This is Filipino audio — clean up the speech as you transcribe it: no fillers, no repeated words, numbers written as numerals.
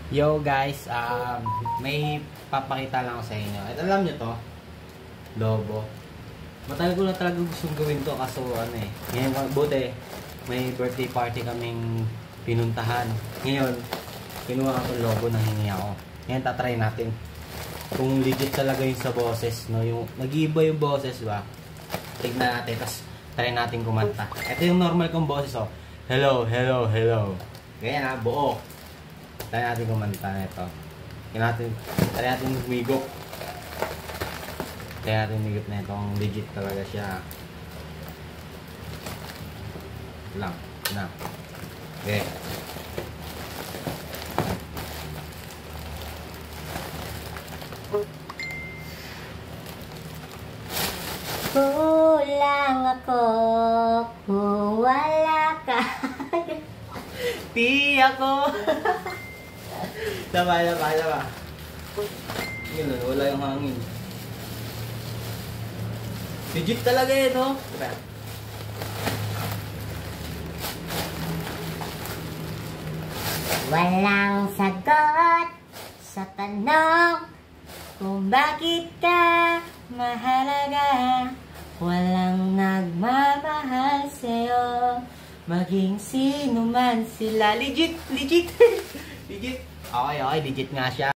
Yo guys, may papakita lang ako sa inyo. At alam nyo to, lobo. Matagal ko na talaga gustong gawin to kaso ngayon buti may birthday party kaming pinuntahan. Ngayon, kinuha ko logo na hingi ako. Ngayon tatry natin kung legit talaga yung sa boses, no? Yung nag-iiba yung boses ba? Tignan natin, tapos try natin kumanta. Ito yung normal kong boses, oh. Hello, hello, hello. Ganyan buo. Try natin kumanta na ito. Try natin humigop. Try natin humigop na ito. Kung legit talaga siya. Lang. Na. Okay. Kulang ako kung wala ka. Di ako. Sama. Yun, wala yung hangin. Legit talaga yun, no? Walang sagot sa tanong kung bakit ka mahalaga. Walang nagmamahal sa'yo, maging sino man sila. Legit. Legit. Okay, legit nga siya.